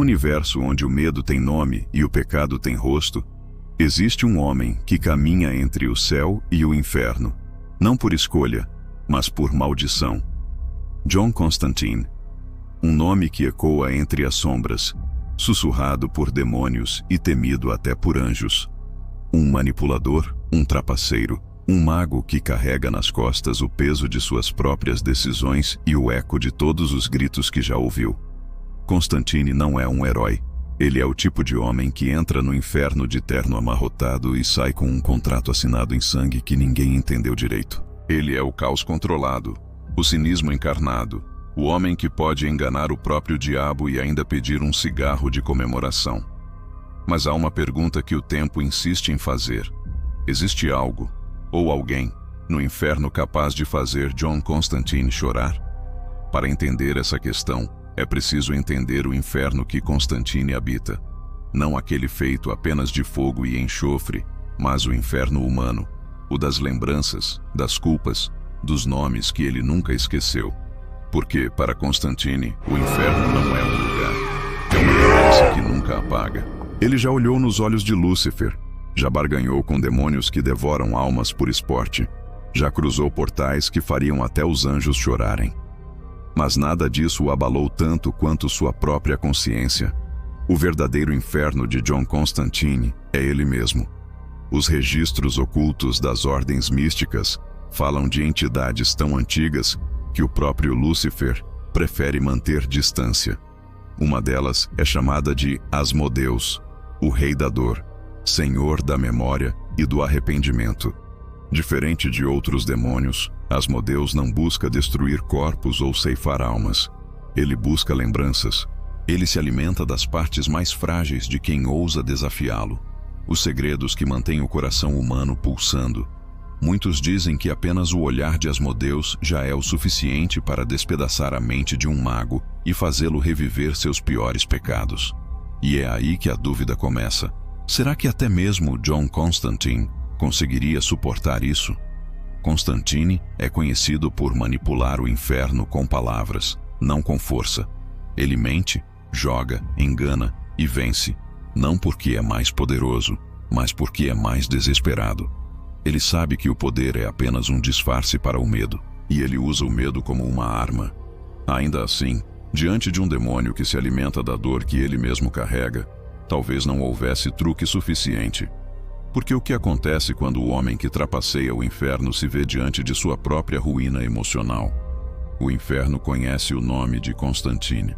universo onde o medo tem nome e o pecado tem rosto, existe um homem que caminha entre o céu e o inferno, não por escolha, mas por maldição. John Constantine, um nome que ecoa entre as sombras, sussurrado por demônios e temido até por anjos. Um manipulador, um trapaceiro, um mago que carrega nas costas o peso de suas próprias decisões e o eco de todos os gritos que já ouviu. Constantine não é um herói. Ele é o tipo de homem que entra no inferno de terno amarrotado e sai com um contrato assinado em sangue que ninguém entendeu direito. Ele é o caos controlado, o cinismo encarnado, o homem que pode enganar o próprio diabo e ainda pedir um cigarro de comemoração. Mas há uma pergunta que o tempo insiste em fazer. Existe algo, ou alguém, no inferno capaz de fazer John Constantine chorar? Para entender essa questão, é preciso entender o inferno que Constantine habita. Não aquele feito apenas de fogo e enxofre, mas o inferno humano, o das lembranças, das culpas, dos nomes que ele nunca esqueceu. Porque, para Constantine, o inferno não é um lugar. É uma lembrança que nunca apaga. Ele já olhou nos olhos de Lúcifer, já barganhou com demônios que devoram almas por esporte, já cruzou portais que fariam até os anjos chorarem. Mas nada disso o abalou tanto quanto sua própria consciência. O verdadeiro inferno de John Constantine é ele mesmo. Os registros ocultos das ordens místicas falam de entidades tão antigas que o próprio Lúcifer prefere manter distância. Uma delas é chamada de Asmodeus, o rei da dor, senhor da memória e do arrependimento. Diferente de outros demônios, Asmodeus não busca destruir corpos ou ceifar almas. Ele busca lembranças. Ele se alimenta das partes mais frágeis de quem ousa desafiá-lo. Os segredos que mantêm o coração humano pulsando. Muitos dizem que apenas o olhar de Asmodeus já é o suficiente para despedaçar a mente de um mago e fazê-lo reviver seus piores pecados. E é aí que a dúvida começa. Será que até mesmo John Constantine conseguiria suportar isso? Constantine é conhecido por manipular o inferno com palavras, não com força. Ele mente, joga, engana e vence, não porque é mais poderoso, mas porque é mais desesperado. Ele sabe que o poder é apenas um disfarce para o medo, e ele usa o medo como uma arma. Ainda assim, diante de um demônio que se alimenta da dor que ele mesmo carrega, talvez não houvesse truque suficiente. Porque o que acontece quando o homem que trapaceia o inferno se vê diante de sua própria ruína emocional? O inferno conhece o nome de Constantine.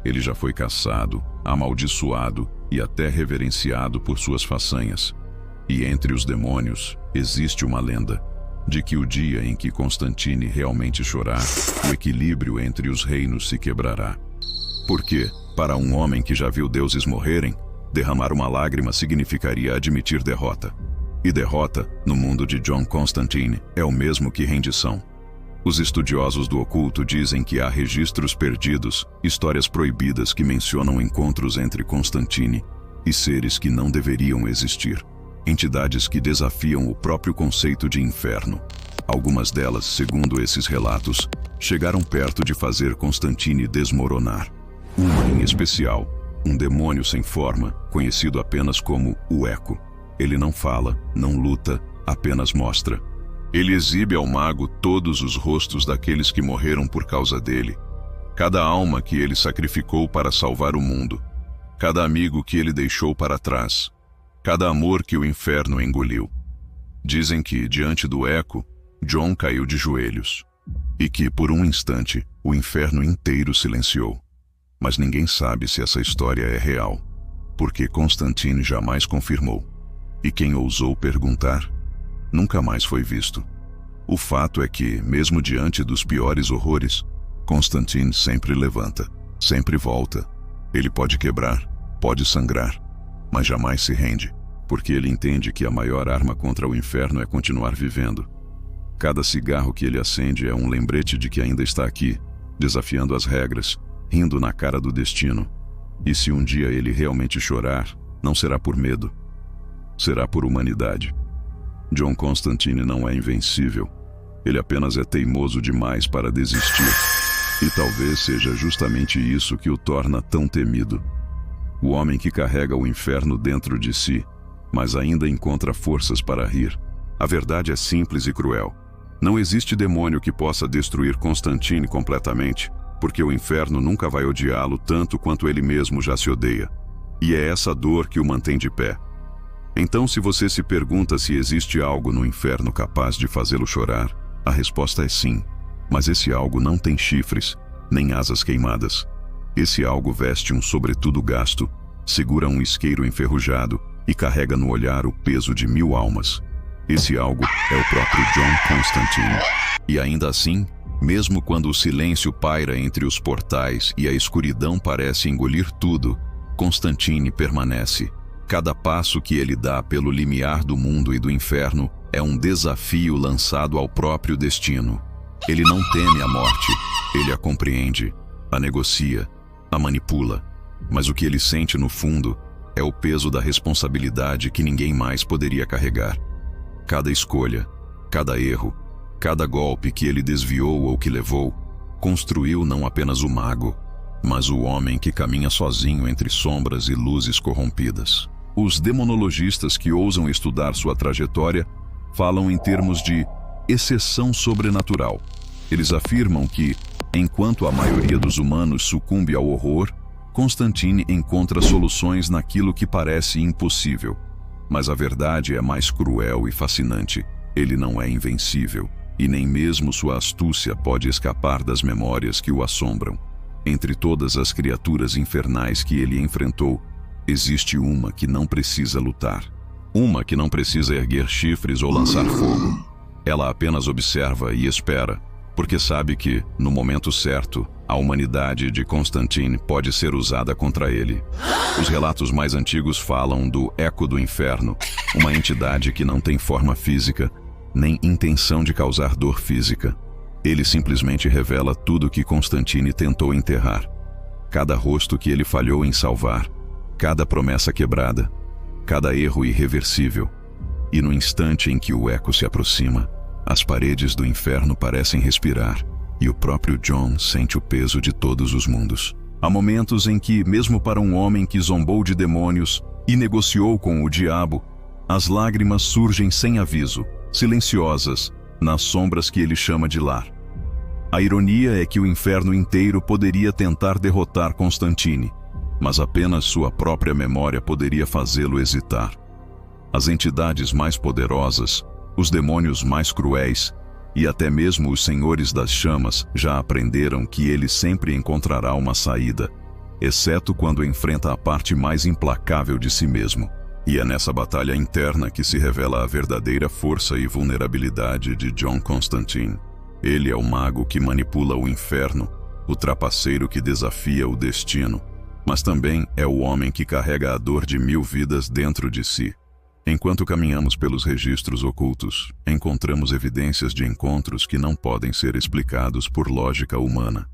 Ele já foi caçado, amaldiçoado e até reverenciado por suas façanhas. E entre os demônios existe uma lenda de que o dia em que Constantine realmente chorar, o equilíbrio entre os reinos se quebrará. Porque, para um homem que já viu deuses morrerem, derramar uma lágrima significaria admitir derrota. E derrota, no mundo de John Constantine, é o mesmo que rendição. Os estudiosos do oculto dizem que há registros perdidos, histórias proibidas que mencionam encontros entre Constantine e seres que não deveriam existir. Entidades que desafiam o próprio conceito de inferno. Algumas delas, segundo esses relatos, chegaram perto de fazer Constantine desmoronar. Uma em especial, um demônio sem forma, conhecido apenas como o Eco. Ele não fala, não luta, apenas mostra. Ele exibe ao mago todos os rostos daqueles que morreram por causa dele. Cada alma que ele sacrificou para salvar o mundo. Cada amigo que ele deixou para trás. Cada amor que o inferno engoliu. Dizem que, diante do Eco, John caiu de joelhos. E que, por um instante, o inferno inteiro silenciou. Mas ninguém sabe se essa história é real, porque Constantine jamais confirmou. E quem ousou perguntar, nunca mais foi visto. O fato é que, mesmo diante dos piores horrores, Constantine sempre levanta, sempre volta. Ele pode quebrar, pode sangrar, mas jamais se rende, porque ele entende que a maior arma contra o inferno é continuar vivendo. Cada cigarro que ele acende é um lembrete de que ainda está aqui, desafiando as regras, rindo na cara do destino. E se um dia ele realmente chorar, não será por medo, será por humanidade. John Constantine não é invencível. Ele apenas é teimoso demais para desistir. E talvez seja justamente isso que o torna tão temido. o homem que carrega o inferno dentro de si, mas ainda encontra forças para rir. A verdade é simples e cruel. Não existe demônio que possa destruir Constantine completamente, porque o inferno nunca vai odiá-lo tanto quanto ele mesmo já se odeia. E é essa dor que o mantém de pé. Então, se você se pergunta se existe algo no inferno capaz de fazê-lo chorar, a resposta é sim. Mas esse algo não tem chifres, nem asas queimadas. Esse algo veste um sobretudo gasto, segura um isqueiro enferrujado e carrega no olhar o peso de 1000 almas. Esse algo é o próprio John Constantine. E ainda assim, mesmo quando o silêncio paira entre os portais e a escuridão parece engolir tudo, Constantine permanece. Cada passo que ele dá pelo limiar do mundo e do inferno é um desafio lançado ao próprio destino. Ele não teme a morte, ele a compreende, a negocia, a manipula. Mas o que ele sente no fundo é o peso da responsabilidade que ninguém mais poderia carregar. Cada escolha, cada erro, cada golpe que ele desviou ou que levou, construiu não apenas o mago, mas o homem que caminha sozinho entre sombras e luzes corrompidas. Os demonologistas que ousam estudar sua trajetória falam em termos de exceção sobrenatural. Eles afirmam que, enquanto a maioria dos humanos sucumbe ao horror, Constantine encontra soluções naquilo que parece impossível. Mas a verdade é mais cruel e fascinante. Ele não é invencível, e nem mesmo sua astúcia pode escapar das memórias que o assombram. Entre todas as criaturas infernais que ele enfrentou, existe uma que não precisa lutar. Uma que não precisa erguer chifres ou lançar fogo. Ela apenas observa e espera, porque sabe que, no momento certo, a humanidade de Constantine pode ser usada contra ele. Os relatos mais antigos falam do Eco do Inferno, uma entidade que não tem forma física, nem intenção de causar dor física. Ele simplesmente revela tudo que Constantine tentou enterrar. Cada rosto que ele falhou em salvar, cada promessa quebrada, cada erro irreversível. E no instante em que o eco se aproxima, as paredes do inferno parecem respirar, e o próprio John sente o peso de todos os mundos. Há momentos em que, mesmo para um homem que zombou de demônios e negociou com o diabo, as lágrimas surgem sem aviso, silenciosas, nas sombras que ele chama de lar. A ironia é que o inferno inteiro poderia tentar derrotar Constantine, mas apenas sua própria memória poderia fazê-lo hesitar. As entidades mais poderosas, os demônios mais cruéis e até mesmo os senhores das chamas já aprenderam que ele sempre encontrará uma saída, exceto quando enfrenta a parte mais implacável de si mesmo. E é nessa batalha interna que se revela a verdadeira força e vulnerabilidade de John Constantine. Ele é o mago que manipula o inferno, o trapaceiro que desafia o destino, mas também é o homem que carrega a dor de 1000 vidas dentro de si. Enquanto caminhamos pelos registros ocultos, encontramos evidências de encontros que não podem ser explicados por lógica humana.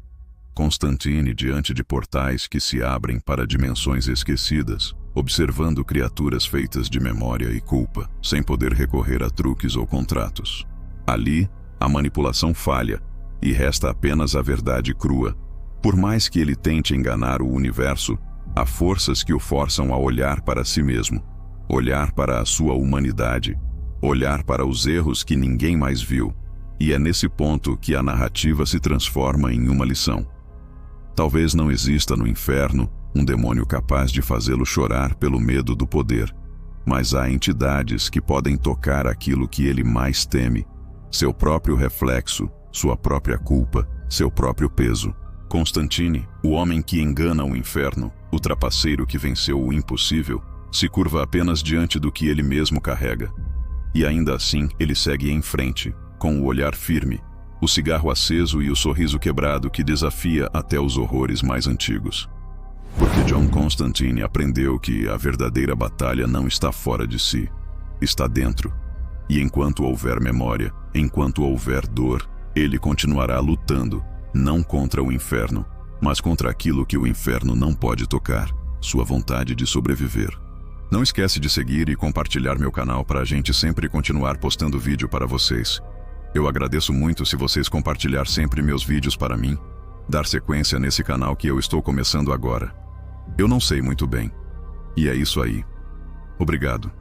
Constantine diante de portais que se abrem para dimensões esquecidas, observando criaturas feitas de memória e culpa, sem poder recorrer a truques ou contratos. Ali, a manipulação falha, e resta apenas a verdade crua. Por mais que ele tente enganar o universo, há forças que o forçam a olhar para si mesmo, olhar para a sua humanidade, olhar para os erros que ninguém mais viu, e é nesse ponto que a narrativa se transforma em uma lição. Talvez não exista no inferno um demônio capaz de fazê-lo chorar pelo medo do poder, mas há entidades que podem tocar aquilo que ele mais teme, seu próprio reflexo, sua própria culpa, seu próprio peso. Constantine, o homem que engana o inferno, o trapaceiro que venceu o impossível, se curva apenas diante do que ele mesmo carrega. E ainda assim, ele segue em frente, com o olhar firme, o cigarro aceso e o sorriso quebrado que desafia até os horrores mais antigos. Porque John Constantine aprendeu que a verdadeira batalha não está fora de si, está dentro. E enquanto houver memória, enquanto houver dor, ele continuará lutando, não contra o inferno, mas contra aquilo que o inferno não pode tocar, sua vontade de sobreviver. Não esquece de seguir e compartilhar meu canal para a gente sempre continuar postando vídeo para vocês. Eu agradeço muito se vocês compartilhar sempre meus vídeos para mim, dar sequência nesse canal que eu estou começando agora. Eu não sei muito bem. E é isso aí. Obrigado.